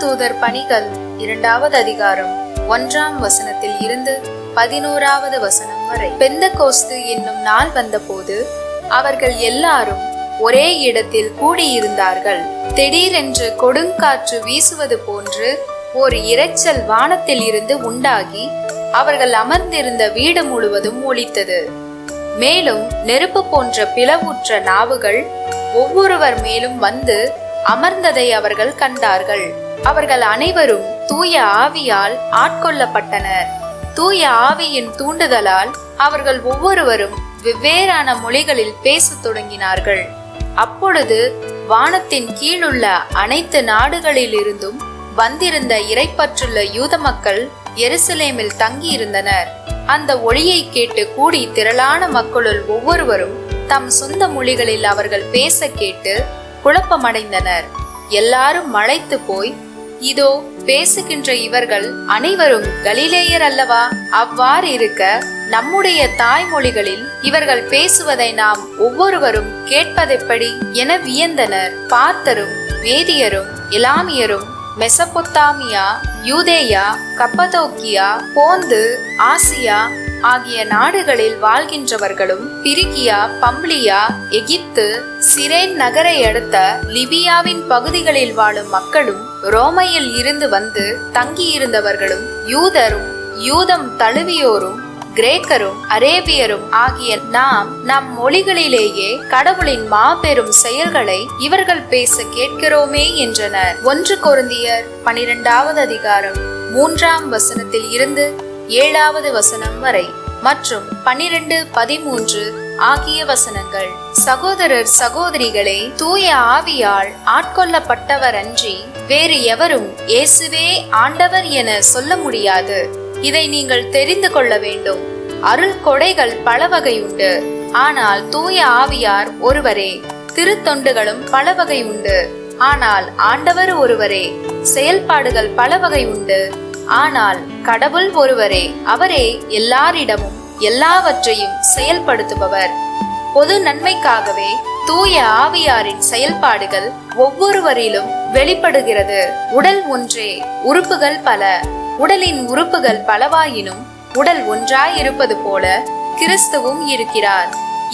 அப்போஸ்தலர் பணிகள் 2வது அதிகாரம் 1ஆம் வசனத்தில் இருந்து 11வது வசனம் வரை. பெந்தெகோஸ்து என்னும் நாள் வந்தபோது அவர்கள் எல்லாரும் ஒரே இடத்தில் கூடியிருந்தார்கள். திடீரென்று கொடுங்காற்று வீசுவது போன்று ஒரு இரைச்சல் வானத்தில் இருந்து உண்டாகி அவர்கள் அமர்ந்திருந்த வீடு முழுவதும் ஒலித்தது. மேலும் நெருப்பு போன்ற பிளவுற்ற நாவுகள் ஒவ்வொருவர் மேலும் வந்து அமர்ந்ததை அவர்கள் கண்டார்கள். அவர்கள் அனைவரும் தூய ஆவியால் ஆட்கொள்ளப்பட்டனர். தூய ஆவியின் தூண்டுதலால் அவர்கள் ஒவ்வொருவரும் வெவ்வேறான மொழிகளில் பேசத் தொடங்கினார்கள். அப்பொழுது வானத்தின் கீழுள்ள அனைத்து நாடுகளிலிருந்தும் வந்திருந்த இறைப்பற்றுள்ள யூத மக்கள் எருசலேமில் தங்கியிருந்தனர். அந்த ஒளியை கேட்டு கூடி திரளான மக்களுள் ஒவ்வொருவரும் தம் சொந்த மொழிகளில் அவர்கள் பேச கேட்டு குழப்பமடைந்தனர். எல்லாரும் மலைத்து போய், இதோ பேசுகின்ற இவர்கள் அனைவரும் கலிலேயர் அல்லவா? அவ்வாறு இருக்க நம்முடைய தாய்மொழிகளில் இவர்கள் பேசுவதை நாம் ஒவ்வொருவரும் கேட்பதெப்படி என வியந்தனர். பார்த்தரும் மேதியரும் எலாமியரும் மெசபொத்தாமியா, யூதேயா, கப்பதோக்கியா, போந்து, ஆசியா ஆகிய நாடுகளில் வாழ்கின்றவர்களும், பிரிகியா, பம்ப்லியா, எகிப்து, சிரேன் நகரை அடுத்த லிபியாவின் பகுதிகளில் வாழும் மக்களும், ரோமையில் இருந்து வந்து தங்கியிருந்தவர்களும், யூதரும் யூதம் தழுவியோரும், கிரேக்கரும் அரேபியரும் ஆகிய நாம் நம் மொழிகளிலேயே கடவுளின் மாபெரும் செயல்களை இவர்கள் பேச கேட்கிறோமே என்றனர். 1 கொரிந்தியர் 12வது அதிகாரம் 3ஆம் வசனத்தில் இருந்து 7வது வசனம் வரை மற்றும் 12, 13 ஆகிய வசனங்கள். சகோதரர் சகோதரிகளே, தூய ஆவியால் ஆட்கொள்ளப்பட்டவர் அன்றி வேறு எவரும் இயேசுவே ஆண்டவர் என சொல்ல முடியாது. இதை நீங்கள் தெரிந்து கொள்ள வேண்டும். அருள் கொடைகள் பல வகை உண்டு, ஆனால் தூய ஆவியார் ஒருவரே. திருத்தொண்டுகளும் பல வகை உண்டு, ஆனால் ஆண்டவர் ஒருவரே. செயல்பாடுகள் பல வகை உண்டு, ஆனால் கடவுள் ஒருவரே. அவரே எல்லாரிடமும் எல்லாவற்றையும் செயல்படுத்துபவர். பொது நன்மைக்காகவே தூய ஆவியாரின் செயல்பாடுகள் ஒவ்வொருவரிலும் வெளிப்படுகிறது. உடல் ஒன்றே, உறுப்புகள் பல. உடலின் உறுப்புகள் பலவாயினும் உடல் ஒன்றாயிருப்பது போல கிறிஸ்துவும் இருக்கிறார்.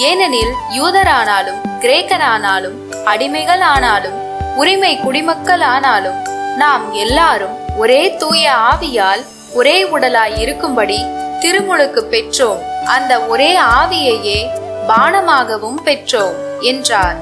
ஏனெனில் யூதரானாலும் கிரேக்கரானாலும் அடிமைகள் ஆனாலும் உரிமை குடிமக்கள் ஆனாலும் நாம் எல்லாரும் ஒரே தூய ஆவியால் ஒரே உடலாய் இருக்கும்படி திருமுழுக்கு பெற்றோம். அந்த ஒரே ஆவியையே பானமாகவும் பெற்றோம் என்றார்.